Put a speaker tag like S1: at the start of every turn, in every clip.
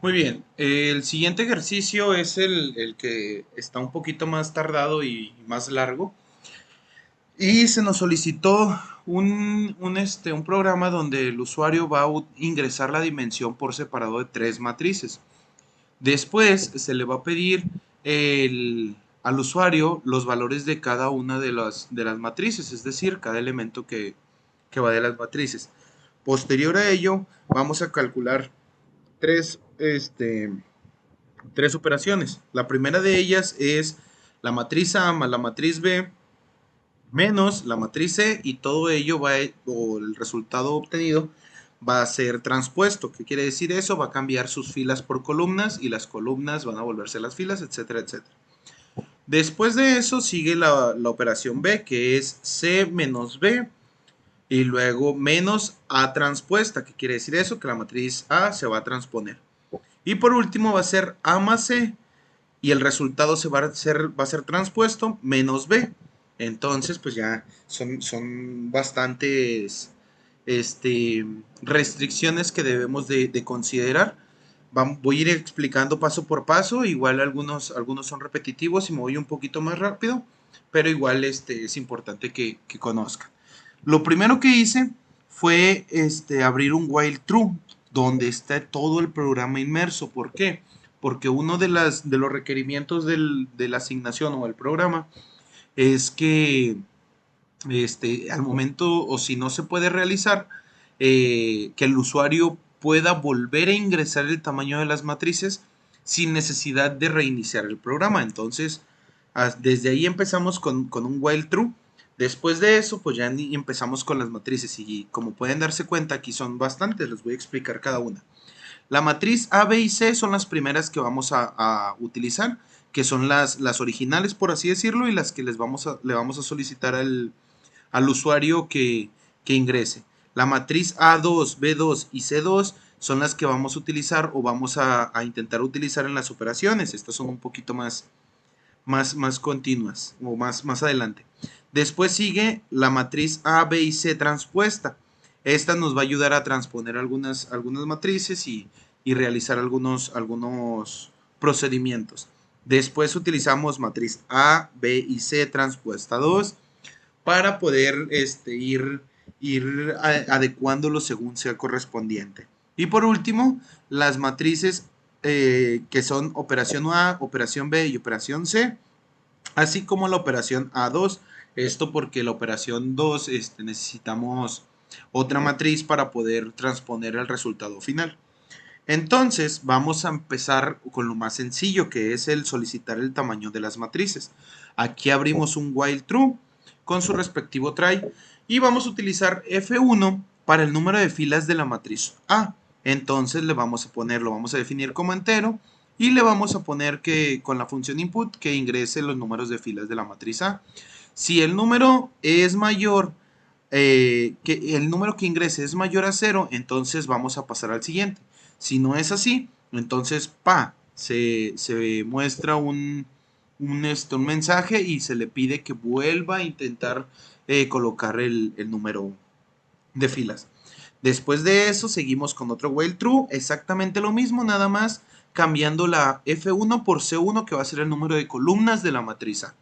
S1: Muy bien, el siguiente ejercicio es el que está un poquito más tardado y más largo. Y se nos solicitó un programa donde el usuario va a ingresar la dimensión por separado de tres matrices. Después se le va a pedir al usuario los valores de cada una de las matrices, es decir, cada elemento que va de las matrices. Posterior a ello, vamos a calcular tres, tres operaciones. La primera de ellas es la matriz A más la matriz B menos la matriz C y todo ello o el resultado obtenido va a ser transpuesto. ¿Qué quiere decir eso? Va a cambiar sus filas por columnas y las columnas van a volverse las filas, etcétera, etcétera. Después de eso sigue la operación B, que es C menos B y luego menos A transpuesta. ¿Qué quiere decir eso? Que la matriz A se va a transponer. Y por último va a ser A más C y el resultado va a ser transpuesto menos B. Entonces, pues ya son bastantes restricciones que debemos de considerar. Voy a ir explicando paso por paso, igual algunos son repetitivos y me voy un poquito más rápido, pero igual es importante que conozcan. Lo primero que hice fue abrir un while true, donde está todo el programa inmerso. ¿Por qué? Porque uno de los requerimientos de la asignación o del programa es que al momento o si no se puede realizar, que el usuario pueda volver a ingresar el tamaño de las matrices sin necesidad de reiniciar el programa. Entonces, desde ahí empezamos con un while true. Después de eso, pues ya empezamos con las matrices y como pueden darse cuenta, aquí son bastantes, les voy a explicar cada una. La matriz A, B y C son las primeras que vamos a utilizar, que son las originales, por así decirlo, y las que le vamos a solicitar al usuario que ingrese. La matriz A2, B2 y C2 son las que vamos a utilizar o vamos a intentar utilizar en las operaciones. Estas son un poquito más continuas o más adelante. Después sigue la matriz A, B y C transpuesta. Esta nos va a ayudar a transponer algunas matrices y realizar algunos procedimientos. Después utilizamos matriz A, B y C transpuesta 2 para poder ir adecuándolo según sea correspondiente. Y por último, las matrices que son operación A, operación B y operación C, así como la operación A2. Esto porque la operación 2 necesitamos otra matriz para poder transponer el resultado final. Entonces, vamos a empezar con lo más sencillo, que es el solicitar el tamaño de las matrices. Aquí abrimos un while true con su respectivo try y vamos a utilizar F1 para el número de filas de la matriz A. Entonces lo vamos a definir como entero y le vamos a poner que con la función input que ingrese los números de filas de la matriz A. Si el número es mayor, que el número que ingrese es mayor a 0, entonces vamos a pasar al siguiente. Si no es así, entonces se muestra un mensaje y se le pide que vuelva a intentar colocar el número de filas. Después de eso seguimos con otro while true, exactamente lo mismo, nada más cambiando la F1 por C1, que va a ser el número de columnas de la matriz A.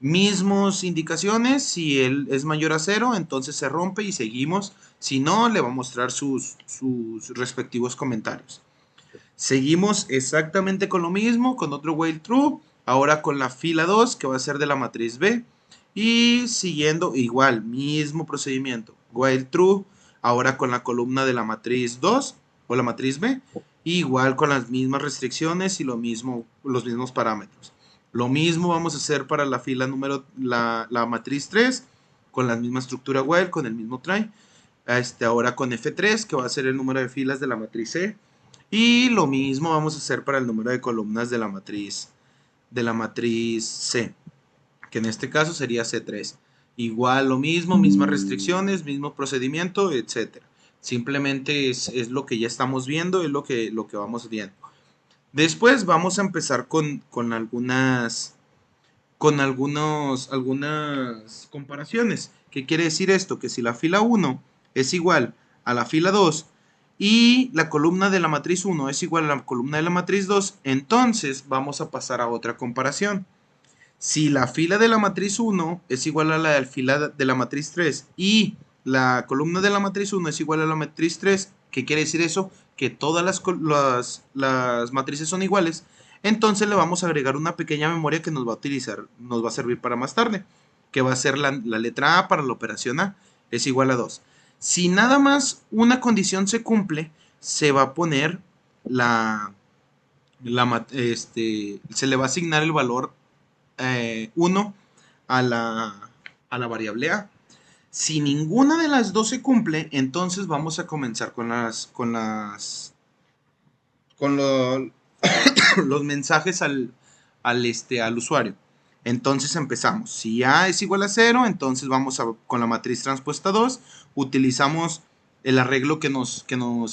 S1: Mismos indicaciones, si él es mayor a 0, entonces se rompe y seguimos. Si no, le va a mostrar sus respectivos comentarios. Seguimos exactamente con lo mismo, con otro while true, ahora con la fila 2, que va a ser de la matriz B. Y siguiendo igual, mismo procedimiento, while true, ahora con la columna de la matriz 2 o la matriz B. Igual con las mismas restricciones y los mismos parámetros. Lo mismo vamos a hacer para la fila la matriz 3, con la misma estructura while, con el mismo try. Ahora con F3, que va a ser el número de filas de la matriz C. Y lo mismo vamos a hacer para el número de columnas de la matriz C, que en este caso sería C3. Igual lo mismo, mismas restricciones, mismo procedimiento, etcétera. Simplemente es lo que ya estamos viendo, es lo que vamos viendo. Después vamos a empezar algunas comparaciones. ¿Qué quiere decir esto? Que si la fila 1 es igual a la fila 2 y la columna de la matriz 1 es igual a la columna de la matriz 2, entonces vamos a pasar a otra comparación. Si la fila de la matriz 1 es igual a la fila de la matriz 3 y la columna de la matriz 1 es igual a la matriz 3, ¿qué quiere decir eso? Que todas las matrices son iguales. Entonces le vamos a agregar una pequeña memoria que nos va a servir para más tarde, que va a ser la letra A para la operación A, es igual a 2. Si nada más una condición se cumple, se va a poner se le va a asignar el valor 1 a la variable A. Si ninguna de las dos se cumple, entonces vamos a comenzar con los mensajes al usuario. Entonces empezamos. Si A es igual a 0, entonces vamos con la matriz transpuesta 2. Utilizamos el arreglo que nos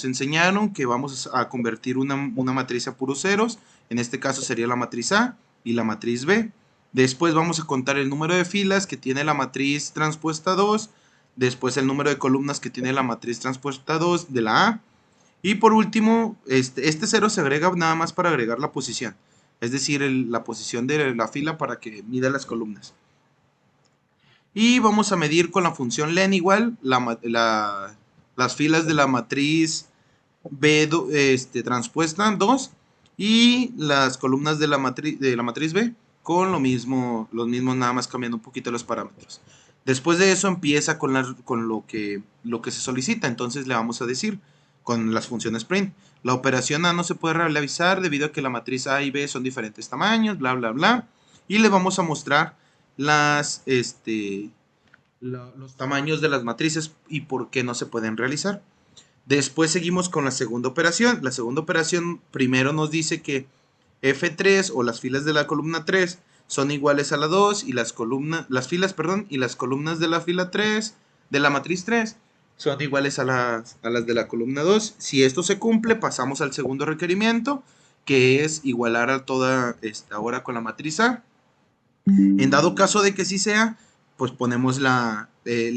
S1: enseñaron, que vamos a convertir una matriz a puros ceros. En este caso sería la matriz A y la matriz B. Después vamos a contar el número de filas que tiene la matriz transpuesta 2. Después el número de columnas que tiene la matriz transpuesta 2 de la A. Y por último, este 0 se agrega nada más para agregar la posición. Es decir, la posición de la fila para que mida las columnas. Y vamos a medir con la función len igual las filas de la matriz B transpuesta 2 y las columnas de la matriz B con los mismos nada más cambiando un poquito los parámetros. Después de eso empieza con lo que se solicita, entonces le vamos a decir con las funciones print. La operación A no se puede realizar debido a que la matriz A y B son diferentes tamaños, bla, bla, bla. Y le vamos a mostrar los tamaños de las matrices y por qué no se pueden realizar. Después seguimos con la segunda operación. La segunda operación primero nos dice que F3 o las filas de la columna 3 son iguales a la 2 y las columnas de la fila 3 de la matriz 3 son iguales a las de la columna 2. Si esto se cumple, pasamos al segundo requerimiento, que es igualar a toda ahora con la matriz A. En dado caso de que sí sea, pues ponemos le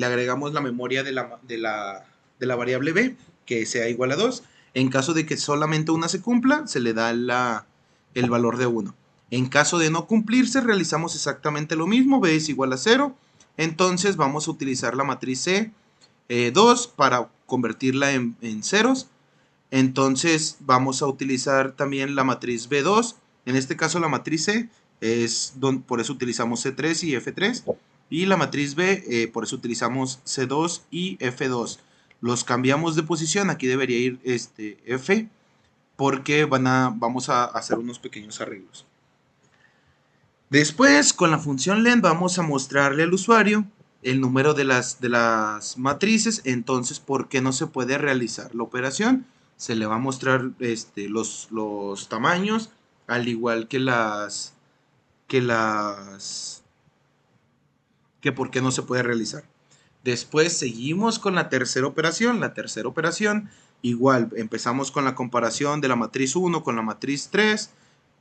S1: agregamos la memoria de la variable B, que sea igual a 2. En caso de que solamente una se cumpla, se le da el valor de 1. En caso de no cumplirse, realizamos exactamente lo mismo, B es igual a 0. Entonces vamos a utilizar la matriz C 2 para convertirla en ceros. Entonces vamos a utilizar también la matriz B2. En este caso la matriz C por eso utilizamos C3 y F3. Y la matriz B, por eso utilizamos C2 y F2. Los cambiamos de posición, aquí debería ir F, porque vamos a hacer unos pequeños arreglos. Después, con la función len, vamos a mostrarle al usuario el número de las matrices. Entonces, ¿por qué no se puede realizar la operación? Se le va a mostrar los tamaños, al igual que por qué no se puede realizar. Después seguimos con la tercera operación. La tercera operación, igual, empezamos con la comparación de la matriz 1 con la matriz 3,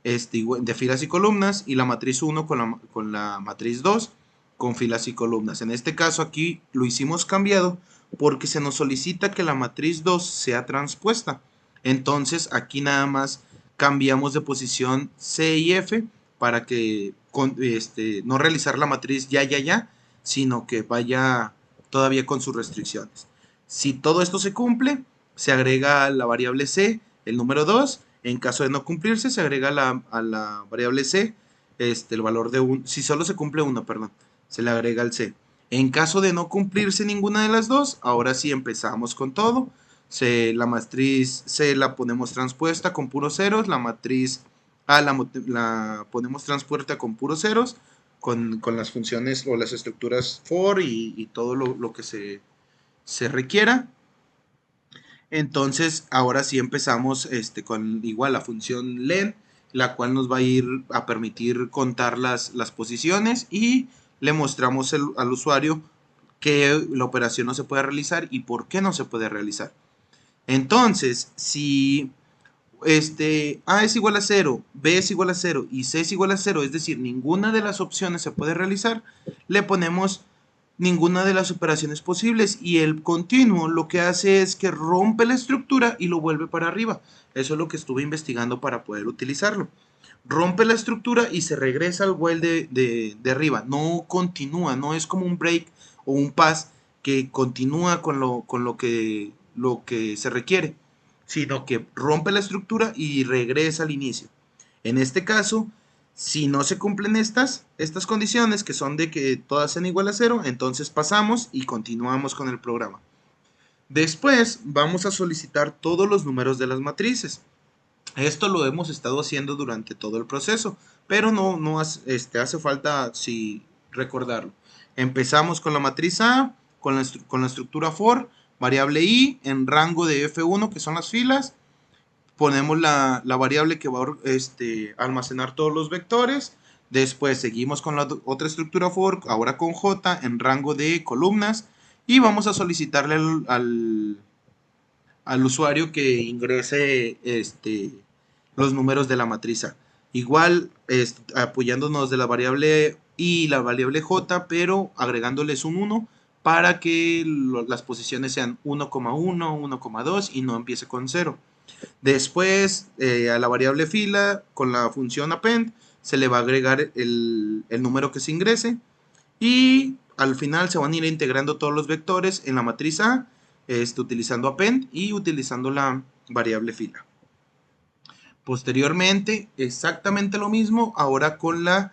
S1: de filas y columnas, y la matriz 1 con la matriz 2 con filas y columnas. En este caso aquí lo hicimos cambiado porque se nos solicita que la matriz 2 sea transpuesta. Entonces aquí nada más cambiamos de posición C y F para que no realizar la matriz ya, sino que vaya todavía con sus restricciones. Si todo esto se cumple, se agrega la variable C, el número 2. En caso de no cumplirse, se agrega a la variable C el valor de 1. Si solo se cumple 1, perdón, se le agrega el C. En caso de no cumplirse ninguna de las dos, ahora sí empezamos con todo. La matriz C la ponemos transpuesta con puros ceros, la matriz A la ponemos transpuesta con puros ceros, con las funciones o las estructuras for y todo lo que se requiera. Entonces, ahora sí empezamos con igual la función len, la cual nos va a ir a permitir contar las posiciones y le mostramos al usuario que la operación no se puede realizar y por qué no se puede realizar. Entonces, si A es igual a 0, B es igual a 0 y C es igual a 0, es decir, ninguna de las opciones se puede realizar, le ponemos ninguna de las operaciones posibles, y el continuo lo que hace es que rompe la estructura y lo vuelve para arriba. Eso es lo que estuve investigando para poder utilizarlo. Rompe la estructura y se regresa al while de arriba. No continúa, no es como un break o un pass que continúa con lo que se requiere, sino que rompe la estructura y regresa al inicio. En este caso, si no se cumplen estas condiciones, que son de que todas sean igual a cero, entonces pasamos y continuamos con el programa. Después vamos a solicitar todos los números de las matrices. Esto lo hemos estado haciendo durante todo el proceso, pero no hace falta recordarlo. Empezamos con la matriz A, con la estructura for, variable i en rango de F1, que son las filas. Ponemos la variable que va a almacenar todos los vectores. Después seguimos con la otra estructura for, ahora con j en rango de columnas. Y vamos a solicitarle al usuario que ingrese los números de la matriz A. Igual apoyándonos de la variable i y la variable j, pero agregándoles un 1 para que las posiciones sean 1,1, 1,2 y no empiece con 0. Después a la variable fila con la función append se le va a agregar el número que se ingrese, y al final se van a ir integrando todos los vectores en la matriz A, utilizando append y utilizando la variable fila. Posteriormente, exactamente lo mismo, ahora con la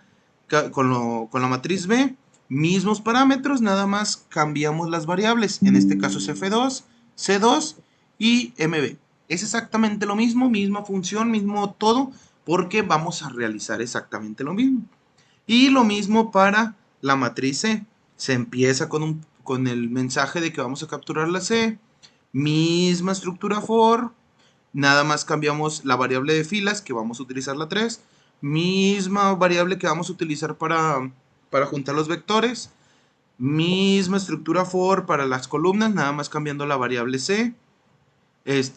S1: matriz B, mismos parámetros, nada más cambiamos las variables. En este caso es F2, C2 y MB. Es exactamente lo mismo, misma función, mismo todo, porque vamos a realizar exactamente lo mismo. Y lo mismo para la matriz C. Se empieza con el mensaje de que vamos a capturar la C, misma estructura for, nada más cambiamos la variable de filas, que vamos a utilizar la 3, misma variable que vamos a utilizar para juntar los vectores, misma estructura for para las columnas, nada más cambiando la variable C,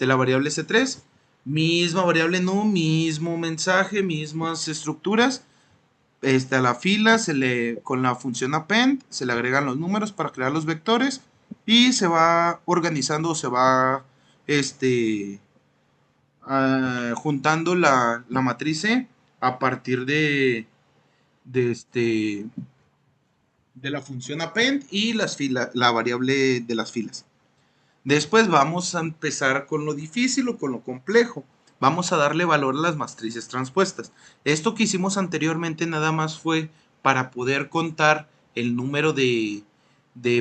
S1: la variable C3, misma variable num, mismo mensaje, mismas estructuras. A la fila con la función append se le agregan los números para crear los vectores, y se va organizando, se va juntando la matriz C a partir de, de la función append y la variable de las filas. Después vamos a empezar con lo difícil o con lo complejo. Vamos a darle valor a las matrices transpuestas. Esto que hicimos anteriormente nada más fue para poder contar el número de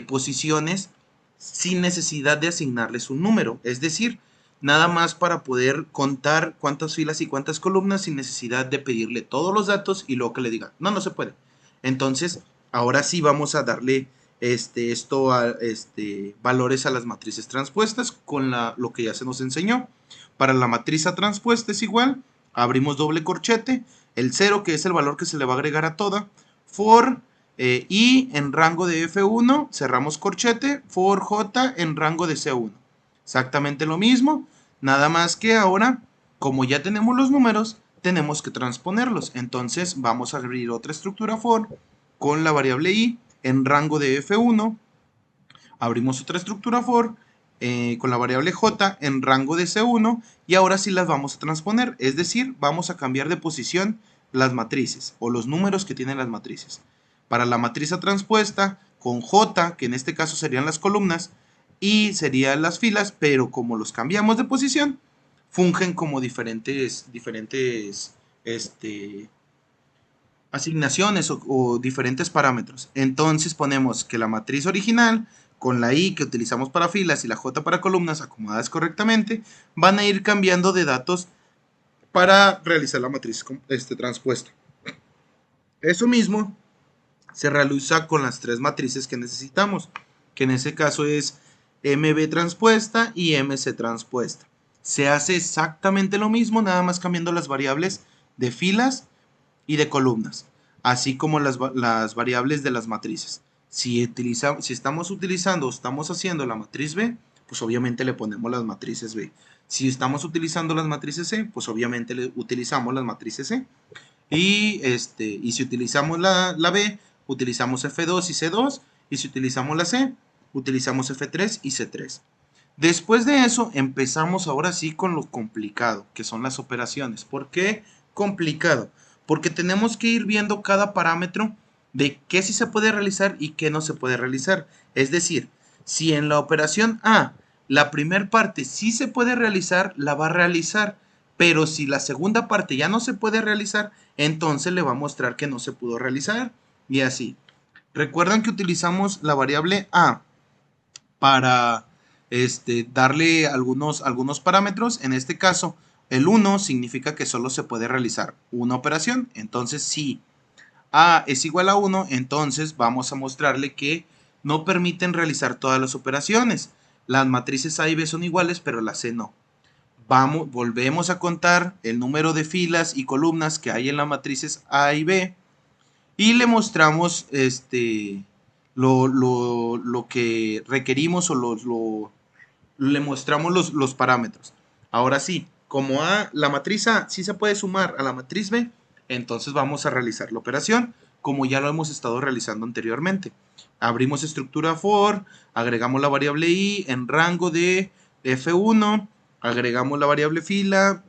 S1: posiciones sin necesidad de asignarles un número. Es decir, nada más para poder contar cuántas filas y cuántas columnas sin necesidad de pedirle todos los datos y luego que le diga, no se puede. Entonces, ahora sí vamos a darle valores a las matrices transpuestas con lo que ya se nos enseñó. Para la matriz A transpuesta es igual, abrimos doble corchete, el 0 que es el valor que se le va a agregar a toda, for i en rango de F1, cerramos corchete, for j en rango de C1. Exactamente lo mismo, nada más que ahora, como ya tenemos los números, tenemos que transponerlos. Entonces vamos a abrir otra estructura for con la variable i en rango de F1, abrimos otra estructura for con la variable j en rango de C1, y ahora sí las vamos a transponer, es decir, vamos a cambiar de posición las matrices o los números que tienen las matrices. Para la matriz A transpuesta con j, que en este caso serían las columnas, y serían las filas, pero como los cambiamos de posición, fungen como diferentes asignaciones o diferentes parámetros. Entonces ponemos que la matriz original con la i que utilizamos para filas y la j para columnas acomodadas correctamente van a ir cambiando de datos para realizar la matriz transpuesta. Eso mismo se realiza con las tres matrices que necesitamos, que en ese caso es MB transpuesta y MC transpuesta. Se hace exactamente lo mismo, nada más cambiando las variables de filas y de columnas, así como las variables de las matrices. Si estamos utilizando o estamos haciendo la matriz B, pues obviamente le ponemos las matrices B. Si estamos utilizando las matrices C, pues obviamente le utilizamos las matrices C. Y si utilizamos la B, utilizamos F2 y C2, y si utilizamos la C, utilizamos F3 y C3. Después de eso empezamos ahora sí con lo complicado, que son las operaciones. ¿Por qué complicado? Porque tenemos que ir viendo cada parámetro de qué sí se puede realizar y qué no se puede realizar. Es decir, si en la operación A la primera parte sí se puede realizar, la va a realizar, pero si la segunda parte ya no se puede realizar, entonces le va a mostrar que no se pudo realizar y así. Recuerdan que utilizamos la variable A para darle algunos parámetros. En este caso, el 1 significa que solo se puede realizar una operación. Entonces, si A es igual a 1, entonces vamos a mostrarle que no permiten realizar todas las operaciones. Las matrices A y B son iguales, pero la C no. Volvemos a contar el número de filas y columnas que hay en las matrices A y B y le mostramos lo que requerimos o le mostramos los parámetros. Ahora sí, como la matriz A sí se puede sumar a la matriz B, entonces vamos a realizar la operación como ya lo hemos estado realizando anteriormente. Abrimos estructura for, agregamos la variable i en rango de F1, agregamos la variable fila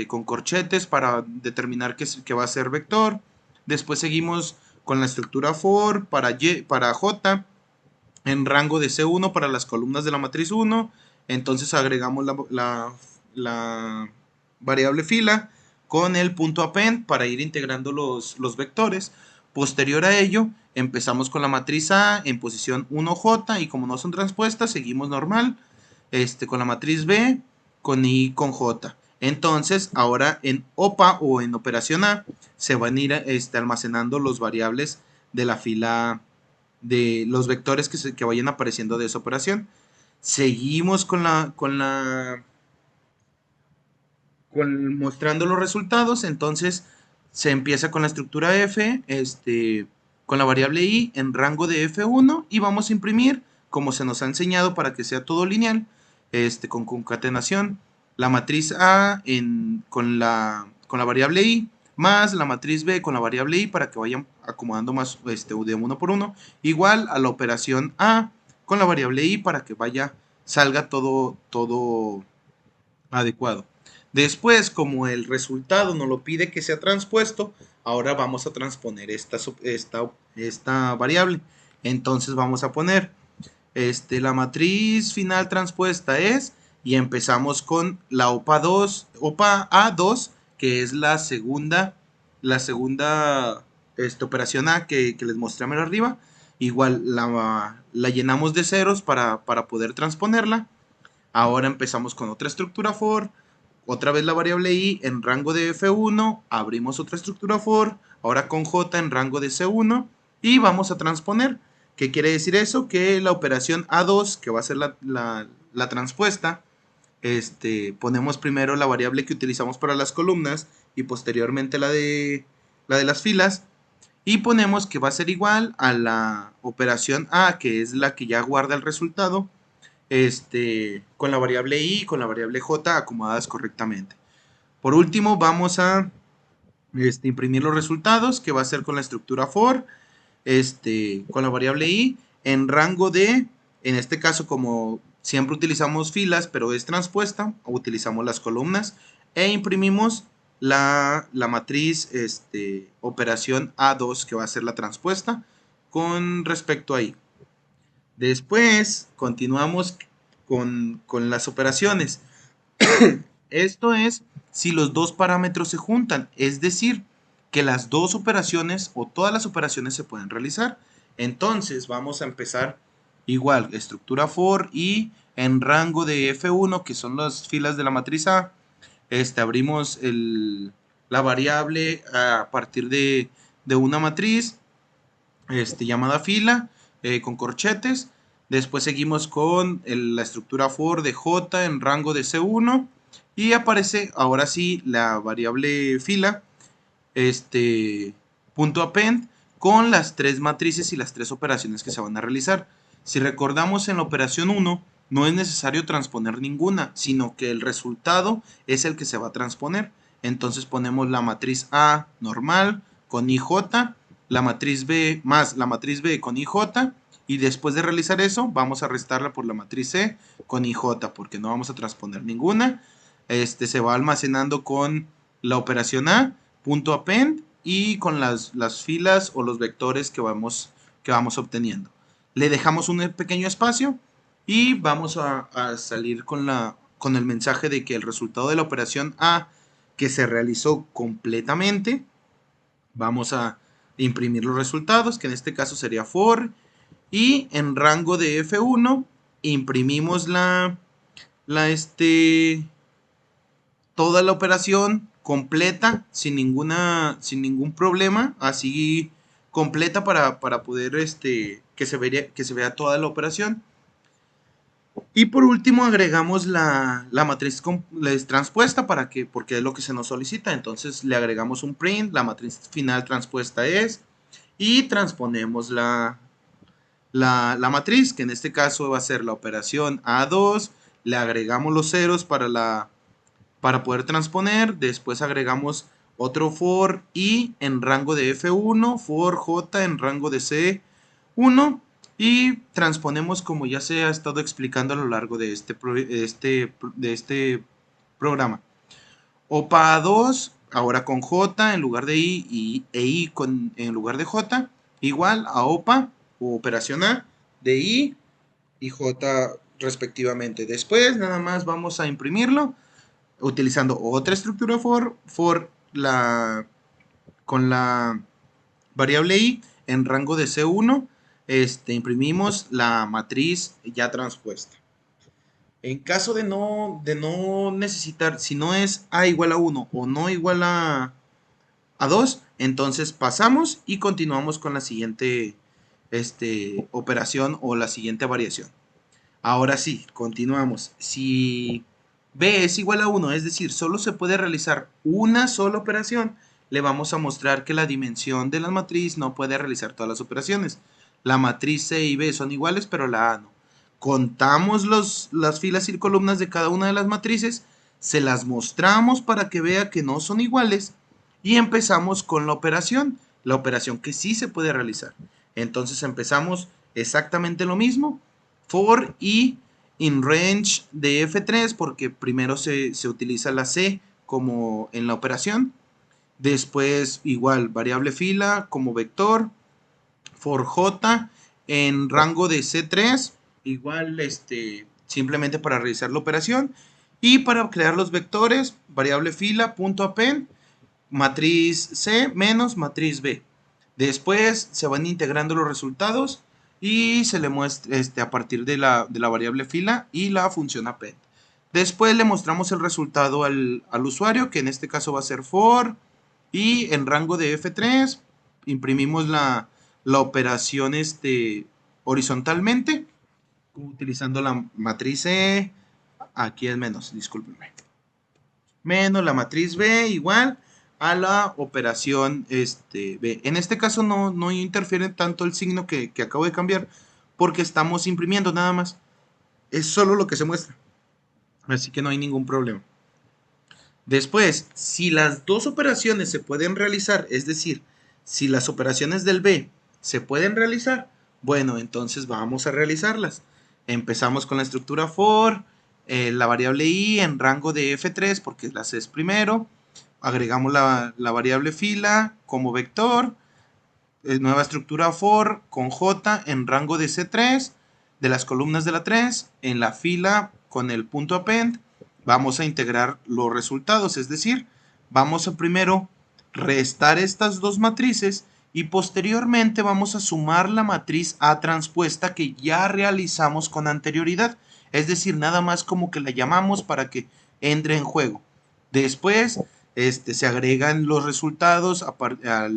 S1: con corchetes para determinar que va a ser vector. Después seguimos con la estructura for para J en rango de C1 para las columnas de la matriz 1. Entonces agregamos la variable fila con el punto append para ir integrando los vectores. Posterior a ello, empezamos con la matriz A en posición 1J y como no son transpuestas, seguimos normal con la matriz B, con I, con J. Entonces, ahora en OPA o en operación A, se van a ir almacenando los variables de la fila de los vectores que vayan apareciendo de esa operación. Seguimos mostrando los resultados. Entonces se empieza con la estructura F, con la variable i en rango de F1 y vamos a imprimir como se nos ha enseñado para que sea todo lineal, con concatenación, la matriz A con la variable i más la matriz B con la variable i para que vayan acomodando más de uno por uno, igual a la operación A con la variable i para que salga todo adecuado. Después, como el resultado nos lo pide que sea transpuesto, ahora vamos a transponer esta variable. Entonces vamos a poner la matriz final transpuesta es, y empezamos con la OPA A2, que es la segunda operación A que les mostré a arriba. Igual la llenamos de ceros para poder transponerla. Ahora empezamos con otra estructura for, otra vez la variable i en rango de F1, abrimos otra estructura for, ahora con j en rango de C1 y vamos a transponer. ¿Qué quiere decir eso? Que la operación A2, que va a ser la transpuesta, ponemos primero la variable que utilizamos para las columnas y posteriormente la de las filas y ponemos que va a ser igual a la operación A, que es la que ya guarda el resultado, con la variable i y con la variable j acomodadas correctamente. Por último, vamos a imprimir los resultados, que va a ser con la estructura for, con la variable i en rango de, en este caso como siempre utilizamos filas, pero es transpuesta, utilizamos las columnas e imprimimos la matriz operación A2, que va a ser la transpuesta con respecto a i. Después continuamos con las operaciones. Esto es si los dos parámetros se juntan, es decir, que las dos operaciones o todas las operaciones se pueden realizar. Entonces vamos a empezar igual, estructura for y en rango de F1, que son las filas de la matriz A, abrimos la variable a partir de una matriz llamada fila con corchetes. Después seguimos con la estructura for de j en rango de C1 y aparece ahora sí la variable fila punto append con las tres matrices y las tres operaciones que se van a realizar. Si recordamos, en la operación 1 no es necesario transponer ninguna, sino que el resultado es el que se va a transponer. Entonces ponemos la matriz A normal con IJ, la matriz B más la matriz B con IJ y después de realizar eso vamos a restarla por la matriz C con IJ porque no vamos a transponer ninguna. Se va almacenando con la operación A, punto append, y con las filas o los vectores que vamos obteniendo. Le dejamos un pequeño espacio y vamos a salir con el mensaje de que el resultado de la operación A que se realizó completamente, vamos a imprimir los resultados, que en este caso sería for, y en rango de F1 imprimimos toda la operación completa sin ningún problema, así completa para poder que se vea toda la operación. Y por último agregamos la matriz transpuesta porque es lo que se nos solicita. Entonces le agregamos un print, la matriz final transpuesta es, y transponemos la matriz, que en este caso va a ser la operación A2, le agregamos los ceros para poder transponer, después agregamos otro for i en rango de F1, for j en rango de C1, y transponemos como ya se ha estado explicando a lo largo de este programa. OPA 2, ahora con J en lugar de I e I en lugar de J, igual a OPA o operación A de I y J respectivamente. Después nada más vamos a imprimirlo utilizando otra estructura for con la variable I en rango de C1, imprimimos la matriz ya transpuesta. En caso de no necesitar, si no es A igual a 1 o no igual a 2, entonces pasamos y continuamos con la siguiente operación o la siguiente variación. Ahora sí, continuamos. Si B es igual a 1, es decir, solo se puede realizar una sola operación, le vamos a mostrar que la dimensión de la matriz no puede realizar todas las operaciones. La matriz C y B son iguales, pero la A no. Contamos las filas y columnas de cada una de las matrices, se las mostramos para que vea que no son iguales y empezamos con la operación que sí se puede realizar. Entonces empezamos exactamente lo mismo, for i in range de F3 porque primero se utiliza la C como en la operación, después igual variable fila como vector, for j en rango de C3, igual simplemente para realizar la operación, y para crear los vectores, variable fila punto append, matriz C menos matriz B. Después se van integrando los resultados y se le muestra a partir de la variable fila y la función append. Después le mostramos el resultado al usuario, que en este caso va a ser for, y en rango de F3 imprimimos la operación horizontalmente utilizando la matriz E, aquí es menos, discúlpenme, menos la matriz B igual a la operación B. En este caso no interfiere tanto el signo que acabo de cambiar porque estamos imprimiendo nada más. Es solo lo que se muestra. Así que no hay ningún problema. Después, si las dos operaciones se pueden realizar, es decir, si las operaciones del B se pueden realizar, bueno, entonces vamos a realizarlas. Empezamos con la estructura for, la variable i en rango de F3 porque la C es primero, agregamos la variable fila como vector, nueva estructura for con J en rango de C3, de las columnas de la 3, en la fila con el punto append, vamos a integrar los resultados, es decir, vamos a primero restar estas dos matrices y posteriormente vamos a sumar la matriz A transpuesta que ya realizamos con anterioridad, es decir, nada más como que la llamamos para que entre en juego. Después se agregan los resultados a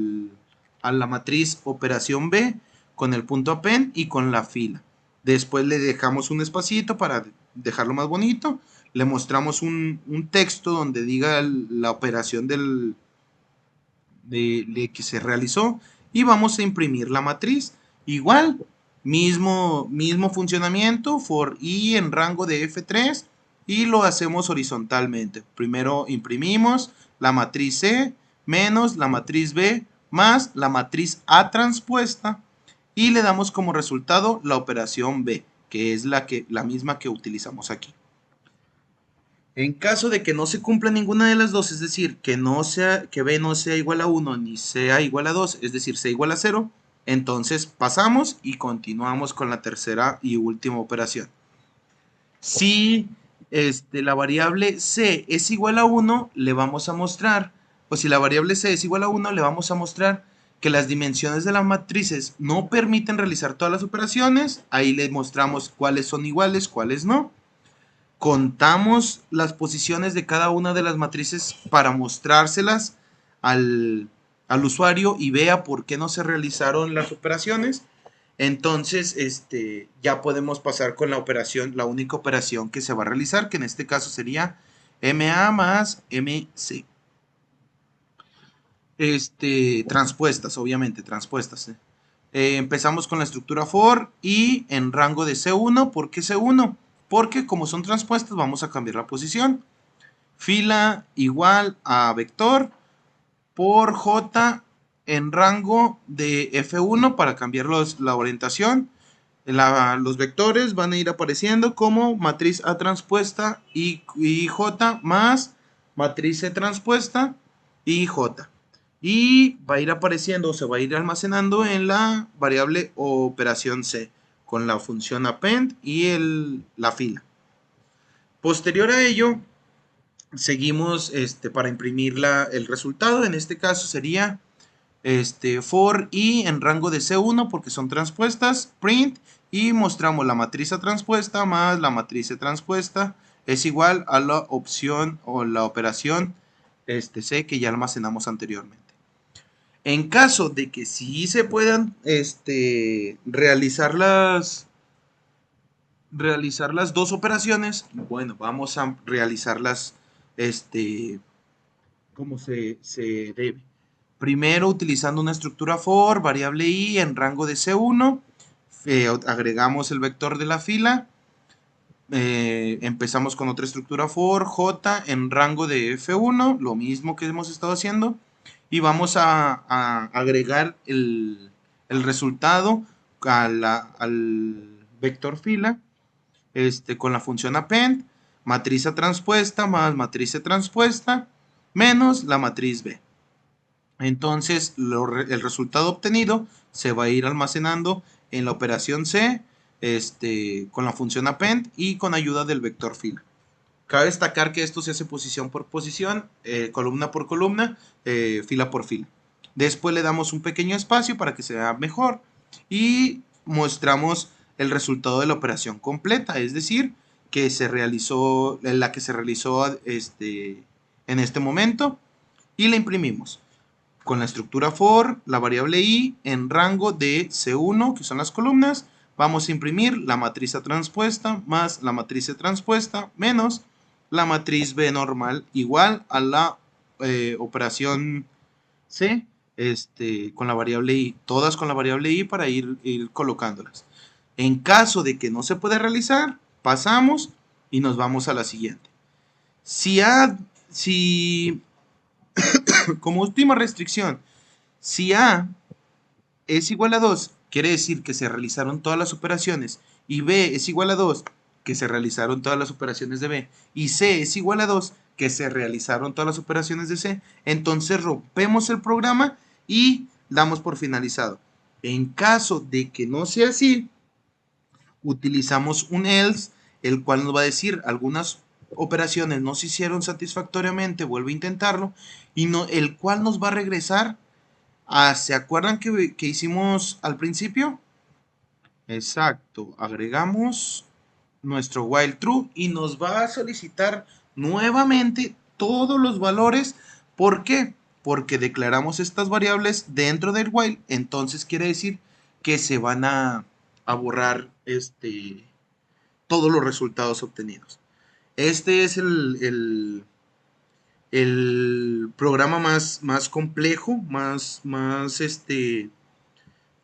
S1: la matriz operación B con el punto append y con la fila. Después le dejamos un espacito para dejarlo más bonito. Le mostramos un texto donde diga la operación de que se realizó y vamos a imprimir la matriz. Igual, mismo funcionamiento, for i en rango de F3 y lo hacemos horizontalmente. Primero imprimimos la matriz C menos la matriz B más la matriz A transpuesta y le damos como resultado la operación B, que es la misma que utilizamos aquí. En caso de que no se cumpla ninguna de las dos, es decir, que B no sea igual a 1 ni sea igual a 2, es decir, sea igual a 0, entonces pasamos y continuamos con la tercera y última operación. Si la variable C es igual a 1, le vamos a mostrar, o si la variable C es igual a 1, le vamos a mostrar que las dimensiones de las matrices no permiten realizar todas las operaciones. Ahí le mostramos cuáles son iguales, cuáles no. Contamos las posiciones de cada una de las matrices para mostrárselas al usuario y vea por qué no se realizaron las operaciones. Entonces, ya podemos pasar con la operación, la única operación que se va a realizar, que en este caso sería MA más MC. Transpuestas, obviamente, transpuestas. Empezamos con la estructura for y en rango de C1. ¿Por qué C1? Porque como son transpuestas, vamos a cambiar la posición. Fila igual a vector por J en rango de F1 para cambiar la orientación. Los vectores van a ir apareciendo como matriz A transpuesta y J más matriz C transpuesta y J. Y va a ir apareciendo, se va a ir almacenando en la variable operación C con la función append y la fila. Posterior a ello, seguimos para imprimir el resultado. En este caso sería for i en rango de C1 porque son transpuestas, print y mostramos la matriz A transpuesta más la matriz C transpuesta es igual a la opción o la operación C que ya almacenamos anteriormente. En caso de que sí se puedan realizar las dos operaciones, bueno, vamos a realizarlas como se debe. Primero, utilizando una estructura for, variable i en rango de C1, agregamos el vector de la fila, empezamos con otra estructura for, j en rango de F1, lo mismo que hemos estado haciendo, y vamos a agregar el resultado al vector fila con la función append, matriz A transpuesta más matriz C transpuesta, menos la matriz B. Entonces, el resultado obtenido se va a ir almacenando en la operación C, con la función append y con ayuda del vector fila. Cabe destacar que esto se hace posición por posición, columna por columna, fila por fila. Después le damos un pequeño espacio para que se vea mejor y mostramos el resultado de la operación completa, es decir, que se realizó, la que se realizó en este momento y la imprimimos con la estructura for, la variable i en rango de C1, que son las columnas, vamos a imprimir la matriz A transpuesta más la matriz C transpuesta menos la matriz B normal igual a la operación C con la variable i, todas con la variable i para ir colocándolas. En caso de que no se pueda realizar, pasamos y nos vamos a la siguiente. Si como última restricción, si A es igual a 2, quiere decir que se realizaron todas las operaciones, y B es igual a 2, que se realizaron todas las operaciones de B, y C es igual a 2, que se realizaron todas las operaciones de C, entonces rompemos el programa y damos por finalizado. En caso de que no sea así, utilizamos un else, el cual nos va a decir algunas operaciones no se hicieron satisfactoriamente, vuelve a intentarlo, y el cual nos va a regresar a, ¿se acuerdan que hicimos al principio? Exacto, agregamos nuestro while true y nos va a solicitar nuevamente todos los valores. ¿Por qué? Porque declaramos estas variables dentro del while, entonces quiere decir que se van a borrar todos los resultados obtenidos. Este es el programa más complejo,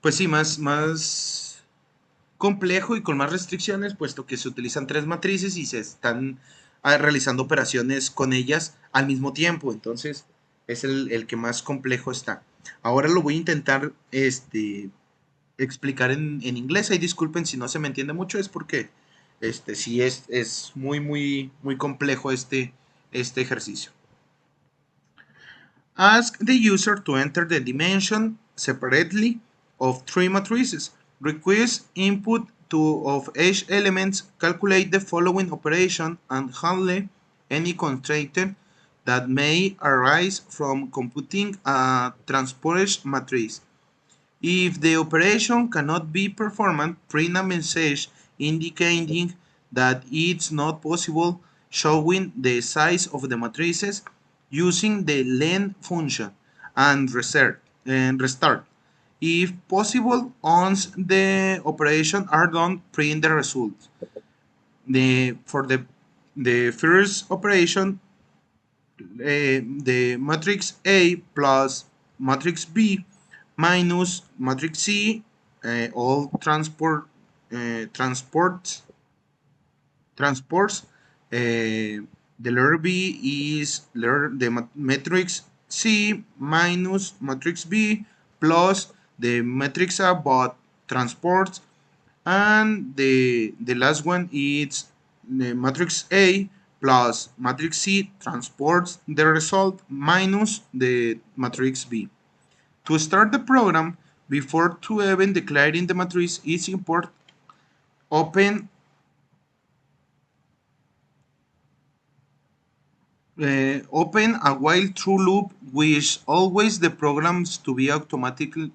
S1: pues sí, más complejo y con más restricciones, puesto que se utilizan tres matrices y se están realizando operaciones con ellas al mismo tiempo. Entonces, es el que más complejo está. Ahora lo voy a intentar explicar en inglés. Ahí disculpen si no se me entiende mucho, es porque sí es muy complejo este ejercicio. Ask the user to enter the dimension separately of three matrices. Request input of each elements, calculate the following operation, and handle any constraint that may arise from computing a transpose matrix. If the operation cannot be performed, print a message indicating that it's not possible, showing the size of the matrices using the len function and restart. If possible, once the operation are done, print the result. For the first operation, the matrix A plus matrix B minus matrix C, all transports. The letter B is the matrix C minus matrix B plus the matrix A but transports, and the last one is the matrix A plus matrix C transports the result minus the matrix B. To start the program, before to even declaring the matrix, it's important open open a while true loop which always the programs to be automatically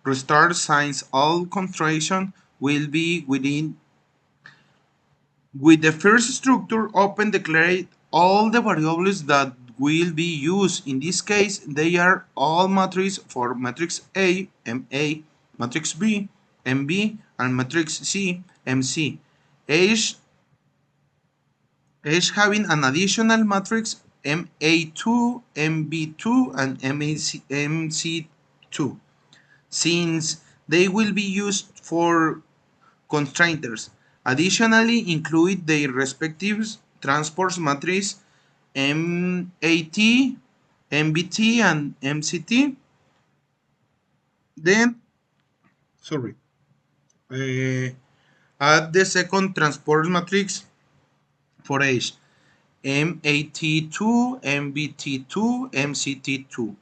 S1: restart since all construction will be with the first structure open declare all the variables that will be used. In this case, they are all matrices for matrix A, MA, matrix B, MB, and matrix C, MC. Each having an additional matrix MA2, MB2, and MC2, since they will be used for constraints. Additionally, include their respective transport matrices MAT, MBT, and MCT. Then, sorry, uh, add the second transport matrix for each MAT2, MBT2, MCT2.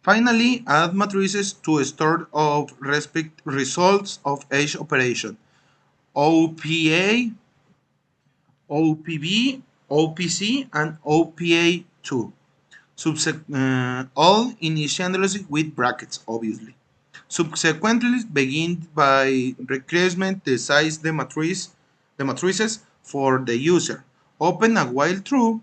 S1: Finally, add matrices to store of respect results of each operation. OPA, OPB, OPC, and OPA2. All initialized with brackets, obviously. Subsequently, begin by requesting the size the matrices for the user. Open a while true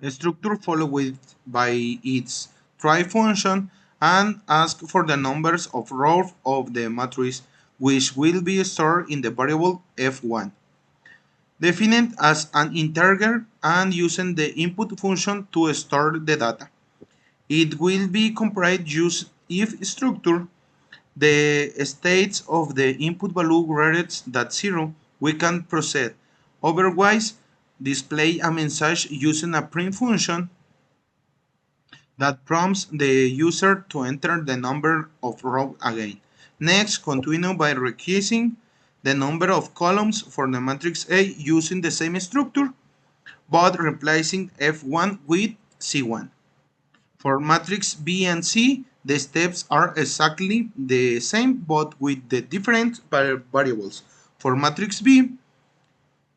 S1: structure followed by its try function and ask for the numbers of rows of the matrix which will be stored in the variable f1. Defined as an integer and using the input function to store the data. It will be compared use if structure. The states of the input value greater than 0, we can proceed. Otherwise, display a message using a print function that prompts the user to enter the number of rows again. Next, continue by requesting the number of columns for the matrix A using the same structure, but replacing F1 with C1. For matrix B and C, the steps are exactly the same, but with the different variables. For matrix B,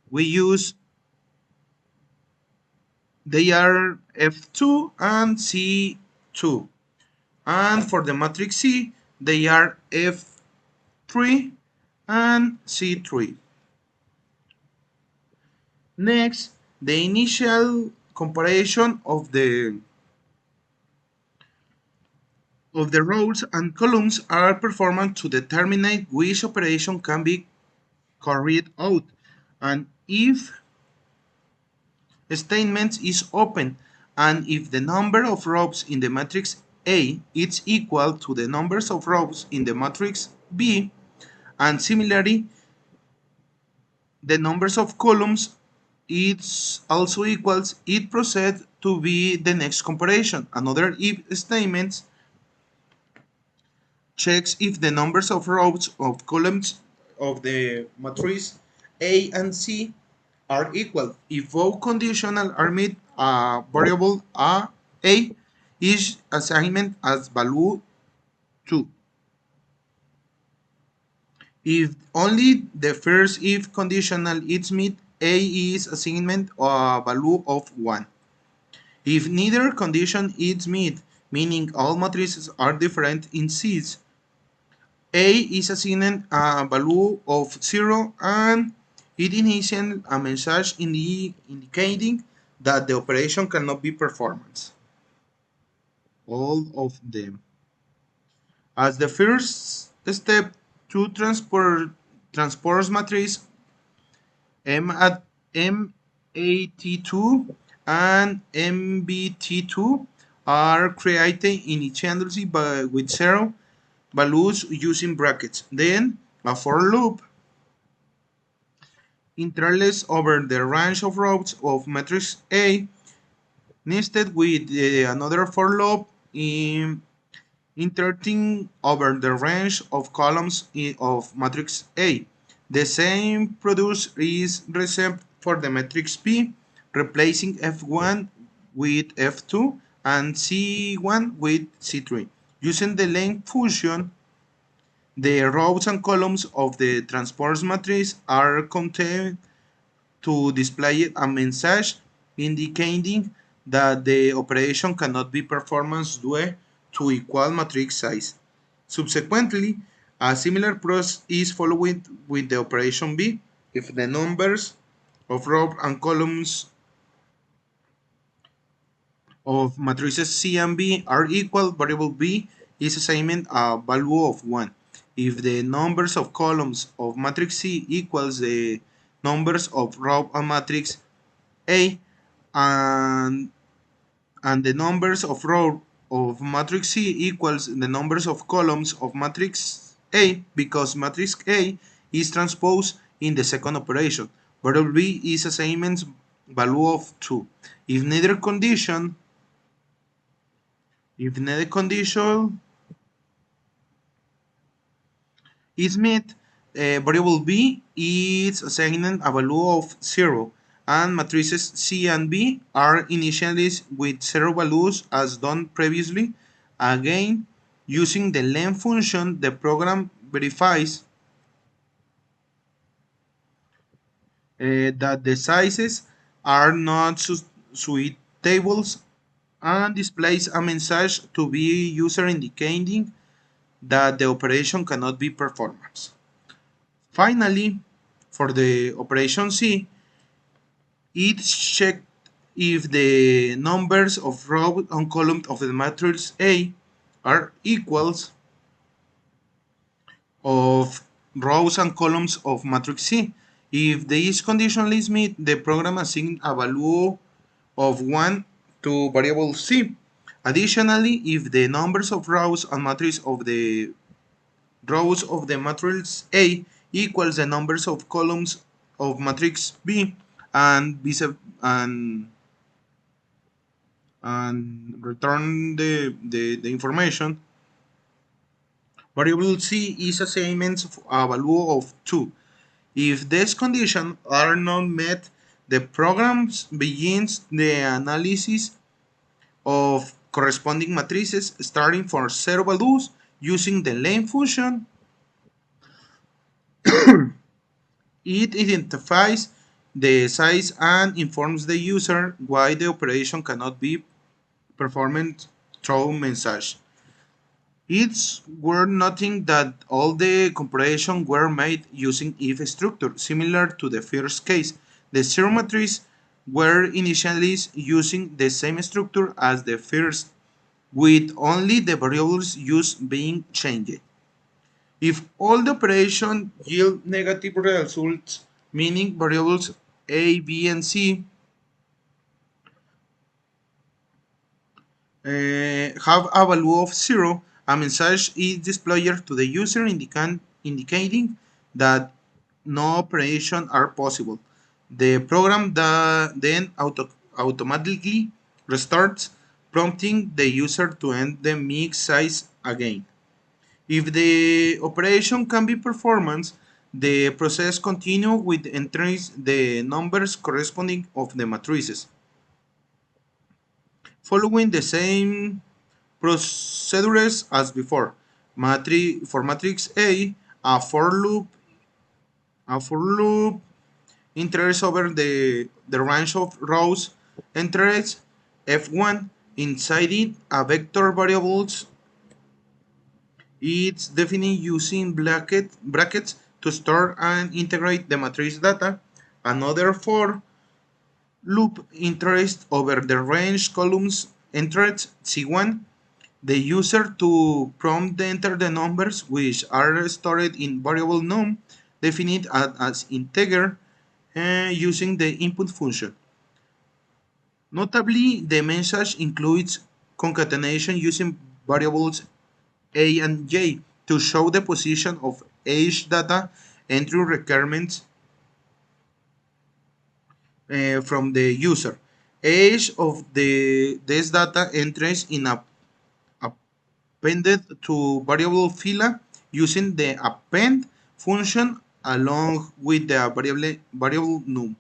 S1: we use they are F2 and C2. And for the matrix C, they are F3 and C3. Next, the initial comparison of the rows and columns are performed to determine which operation can be carried out, and if statement is open, and if the number of rows in the matrix A is equal to the numbers of rows in the matrix B, and similarly the numbers of columns is also equals, it proceeds to be the next comparison. Another if statement checks if the numbers of rows of columns of the matrix A and C are equal. If both conditions are met, a variable A is assigned as value 2. If only the first if conditional is met, A is assigned a value of 1. If neither condition is met, meaning all matrices are different in C's, A is assigned a value of 0 and it initiates a message indicating that the operation cannot be performed. All of them. As the first step to transpose matrix M at MAT2 and MBT2 are created initially with 0 values using brackets. Then a for loop iterates over the range of rows of matrix A nested with another for loop in iterating over the range of columns of matrix A. The same product is received for the matrix P, replacing F1 with F2 and C1 with C3. Using the length function, the rows and columns of the transpose matrix are counted to display a message indicating that the operation cannot be performed due to equal matrix size. Subsequently, a similar process is followed with the operation B. If the numbers of rows and columns of matrices C and B are equal, variable B is assigned a value of 1. If the numbers of columns of matrix C equals the numbers of rows and matrix A and the numbers of rows of matrix C equals the numbers of columns of matrix A, because matrix A is transposed in the second operation. Variable B is assignment value of 2. If neither condition is met, variable B is assigned a value of 0, and matrices C and B are initialized with 0 values as done previously. Again, using the length function, the program verifies that the sizes are not suitable and displays a message to be user indicating that the operation cannot be performed. Finally, for the operation C, it checked if the numbers of rows and columns of the matrix A are equals of rows and columns of matrix C. If this condition is met, the program assigns a value of 1 to variable C. Additionally, if the numbers of rows and matrix of the rows of the matrix A equals the numbers of columns of matrix B and and return the information, variable C is assigned a value of 2. If these conditions are not met, the program begins the analysis of corresponding matrices starting from 0 values using the length function. It identifies the size and informs the user why the operation cannot be performed through message. It's worth noting that all the comparisons were made using if structure, similar to the first case. The zero matrices were initially using the same structure as the first, with only the variables used being changed. If all the operations yield negative results, meaning variables A, B, and C have a value of 0, a message is displayed to the user indicating that no operations are possible. The program then automatically restarts, prompting the user to end the mix size again. If the operation can be performed, the process continues with entering the numbers corresponding of the matrices. Following the same procedures as before. For matrix A, a for loop iterates over the range of rows enters F1. Inside it, a vector variables it's defined using brackets to store and integrate the matrix data. Another for loop interest over the range columns enters C1 the user to prompt enter the numbers which are stored in variable num defined as integer using the input function. Notably, the message includes concatenation using variables a and j to show the position of each data entry requirements from the user. Each of this data entries in appended to variable fila using the append function along with the variable num.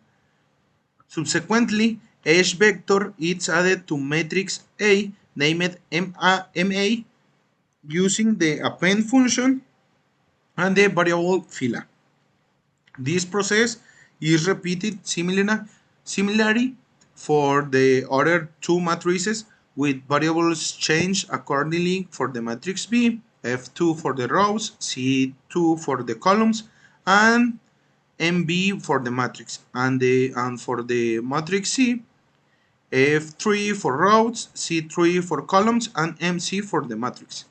S1: Subsequently, each vector is added to matrix A named MA using the append function and the variable fila. This process is repeated similarly for the other two matrices with variables changed accordingly for the matrix B, F2 for the rows, C2 for the columns, and MB for the matrix, and for the matrix C, F3 for rows, C3 for columns, and MC for the matrix.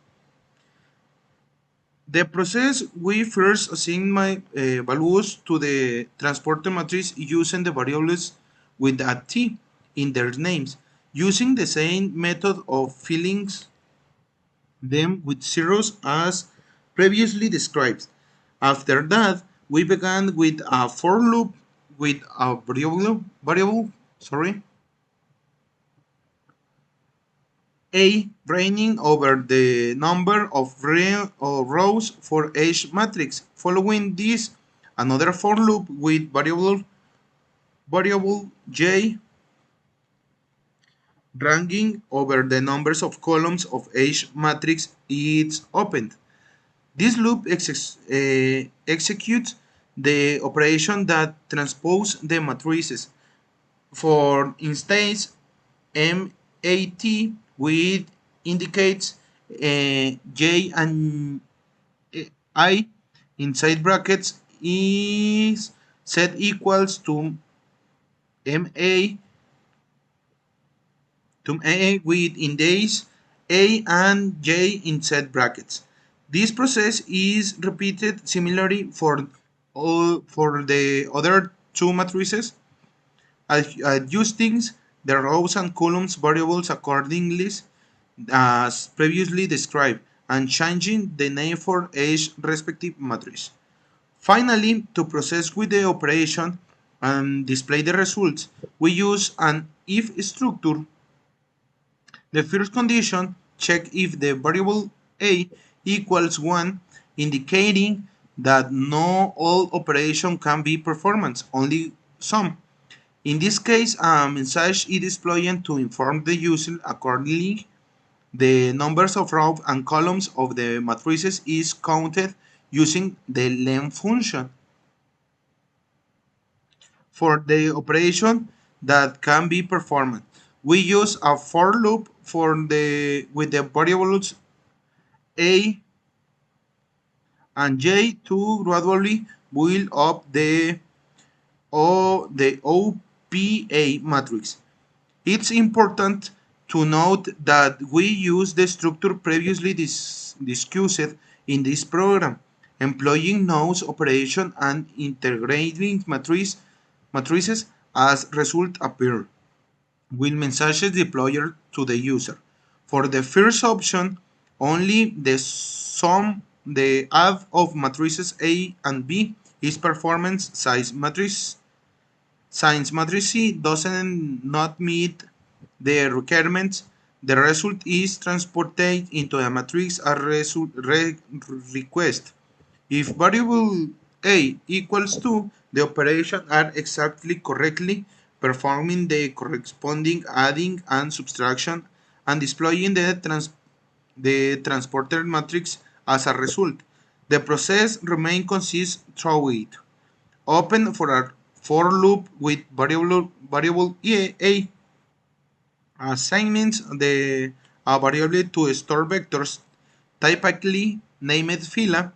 S1: The process we first assign my values to the transporter matrix using the variables with a T in their names, using the same method of filling them with zeros as previously described. After that, we began with a for loop with a variable A reigning over the number of rows for each matrix. Following this, another for loop with variable j ranking over the numbers of columns of each matrix is opened. This loop executes the operation that transpose the matrices. For instance, MAT with indicates J and I inside brackets is set equals to MA with index A and J inside brackets. This process is repeated similarly for the other two matrices, adjusting the rows and columns variables accordingly as previously described and changing the name for each respective matrix. Finally, to process with the operation and display the results, we use an if structure. The first condition check if the variable a equals 1, indicating that not all operation can be performed, only some. In this case, a message is displayed to inform the user accordingly. The numbers of rows and columns of the matrices is counted using the len function. For the operation that can be performed, we use a for loop with the variables a and j to gradually build up the OPA matrix. It's important to note that we use the structure previously discussed in this program, employing nose operation and integrating matrices as result appear, with messages deployed to the user. For the first option, only the add of matrices A and B is performance size matrix. Since matrix C doesn't not meet the requirements, the result is transported into a matrix as request. If variable a equals 2, the operations are exactly correctly performing the corresponding adding and subtraction and displaying the transported matrix as a result. The process remains consistent through it. Open for a for loop with variable a assignments the a variable to store vectors, typically named fila,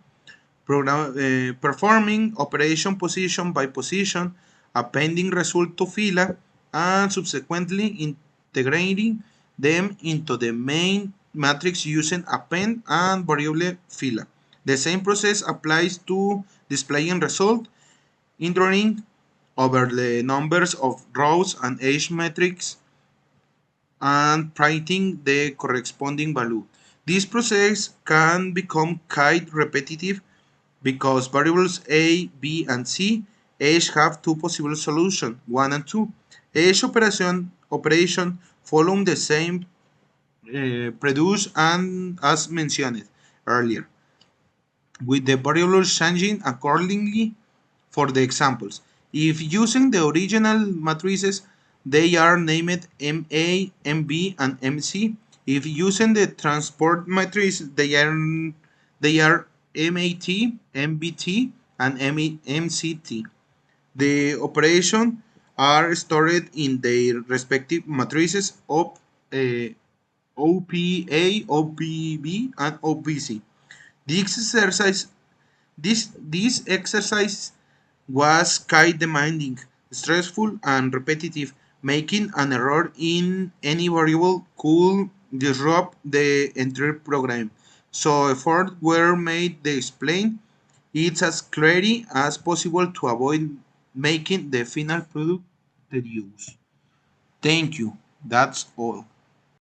S1: performing operation position by position, appending result to fila, and subsequently integrating them into the main matrix using append and variable fila. The same process applies to displaying result, iterating over the numbers of rows and age metrics and printing the corresponding value. This process can become quite repetitive because variables a, b, and c each have two possible solutions, 1 and 2. Each operation follow the same produce and as mentioned earlier, with the variables changing accordingly for the examples. If using the original matrices, they are named MA, MB, and MC. If using the transport matrix, they are MAT, MBT, and MCT. The operation are stored in their respective matrices of uh, OPA, OPB, and OPC. This exercise this exercise was quite demanding, stressful, and repetitive. Making an error in any variable could disrupt the entire program. So efforts were made to explain it as clearly as possible to avoid making the final product tedious. Thank you. That's all.